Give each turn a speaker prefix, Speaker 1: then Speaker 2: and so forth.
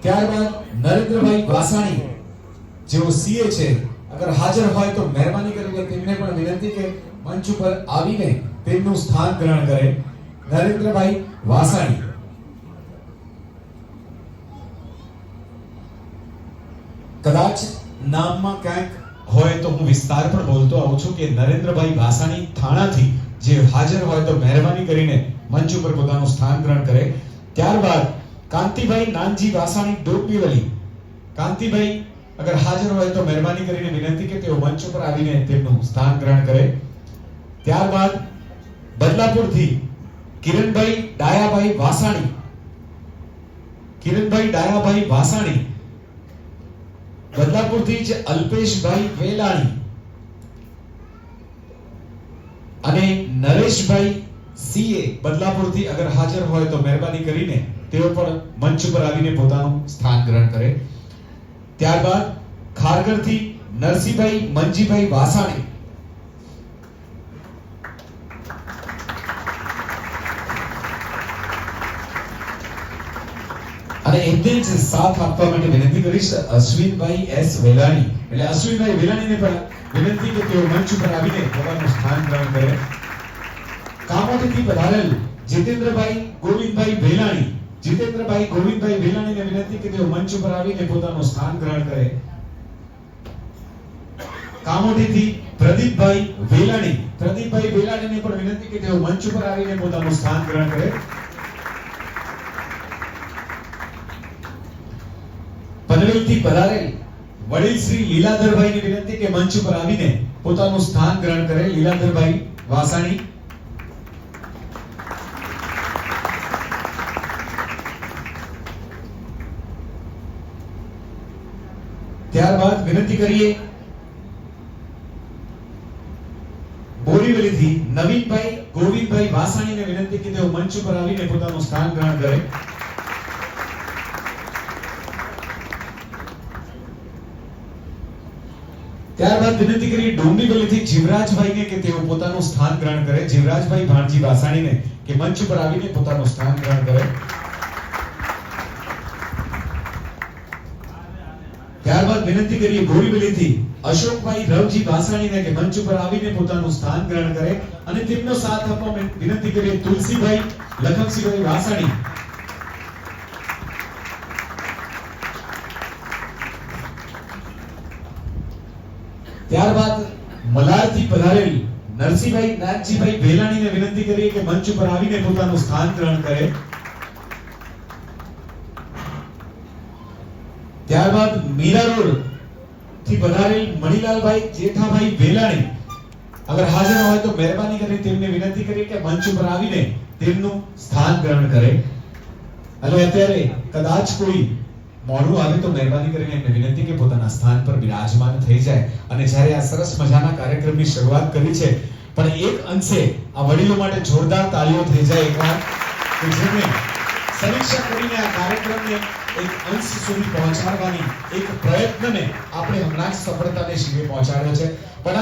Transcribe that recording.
Speaker 1: ત્યારબાદ નરેન્દ્રભાઈ વાસાણી જેઓ સીએ છે, અગર હાજર હોય તો મહેરબાની કરીને તેમને પણ વિનંતી કે મંચ ઉપર આવીને તેમનું સ્થાન ગ્રહણ કરે. નરેન્દ્રભાઈ વાસાણી. કદાચ નામમાં ક્યાંક હોય તો હું વિસ્તાર પણ બોલતો આવું છું કે નરેન્દ્રભાઈ વાસાણી થાણાથી જે હાજર હોય તો મહેરબાની કરીને મંચ ઉપર પોતાનું સ્થાન ગ્રહણ કરે. ત્યારબાદ કાંતિભાઈ નાનજી વાસાણી ડોંબીવલી. કાંતિભાઈ અગર હાજર હોય તો મહેરબાની કરીને વિનંતી કે તેઓ મંચ ઉપર આવીને તેમનું સ્થાન ગ્રહણ કરે. ત્યારબાદ બદલાપુરથી કિરણભાઈ ડાયાભાઈ વાસાણી. કિરણભાઈ ડાયાભાઈ વાસાણી. બદલાપુરથી જ અલ્પેશભાઈ વેલાણી અને નરેશભાઈ સીએ બદલાપુરથી અગર હાજર હોય તો મહેરબાની કરીને તેઓ પણ મંચ ઉપર આવીને પોતાનું સ્થાન ગ્રહણ કરે. ત્યારબાદ ખારગરથી નરસિંહભાઈ મંજીભાઈ વાસાણી. અને એમને જ સાથ આપવા માટે વિનંતી કરીશ અશ્વિનભાઈ એસ વેલાણી. એટલે અશ્વિનભાઈ વેલાણીને પણ વિનંતી કે તેઓ મંચ ઉપર આવીને પોતાનું સ્થાન ગ્રહણ કરે. કામોઠીથી પધારેલ જીતેન્દ્રભાઈ ગોવિંદભાઈ વેલાણી. જીતેન્દ્રભાઈ ગોવિંદભાઈ વેલાણીને વિનંતી કે તેઓ મંચ ઉપર આવીને પોતાનું સ્થાન ગ્રહણ કરે. કામોઠીથી પ્રદીપભાઈ વેલાણી. પ્રદીપભાઈ વેલાણીને પણ વિનંતી કે તેઓ મંચ ઉપર આવીને પોતાનું સ્થાન ગ્રહણ કરે. પનવેલથી પધારેલ વડીલ શ્રી લીલાધરભાઈને વિનંતી કે મંચ ઉપર આવીને પોતાનું સ્થાન ગ્રહણ કરે. લીલાધરભાઈ વાસાણી. ત્યારબાદ વિનંતી કરીએ બોરીવલીથી નવીનભાઈ ગોવિંદભાઈ વાસાણીને વિનંતી કે તેઓ મંચ ઉપર આવીને પોતાનું સ્થાન ગ્રહણ કરે. ત્યારબાદ વિનંતી કરી ડોંબીવલીથી જીવરાજભાઈને કે તેઓ પોતાનું સ્થાન ગ્રહણ કરે. જીવરાજભાઈ ભાણજી વાસાણીને કે મંચ ઉપર આવીને પોતાનું સ્થાન ગ્રહણ કરે. ત્યારબાદ વિનંતી કરીએ બોરીવલીથી અશોકભાઈ રવજી વાસાણીને કે મંચ ઉપર આવીને પોતાનું સ્થાન ગ્રહણ કરે. અને તેમનો સાથ આપવા વિનંતી કરીએ તુલસીભાઈ લખમસિંહભાઈ વાસાણી. ત્યારબાદ મલારથી પધારેલ નરસિંહભાઈ નાગજીભાઈ ભેલાણીને વિનંતી કરીએ કે મંચ ઉપર આવીને પોતાનું સ્થાન ગ્રહણ કરે. ત્યારબાદ મીરા રોડ થી પધારેલ મણીલાલભાઈ જેઠાભાઈ વેલાણી અગર હાજર હોય તો મહેરબાની કરીને તેમને વિનંતી કરીએ કે મંચ ઉપર આવીને તેમનું સ્થાન ગ્રહણ કરે. અને અત્યારે કદાચ કોઈ મોડું આવે તો મહેરબાની કરીને એમને વિનંતી કે પોતાના સ્થાન પર બિરાજમાન થઈ જાય. અને જ્યારે આ સરસ મજાના કાર્યક્રમની શરૂઆત કરી છે પણ એક અંશે આ વડીલો માટે જોરદાર તાળીઓ થઈ જાય એકવાર કે જેમને સમીક્ષા કરીને આ કાર્યક્રમને એક અંશ સુધી પહોંચાડવાની એક પ્રયત્નને આપણે હમણાં જ સફળતાને શીરે પહોંચાડ્યો છે. પણ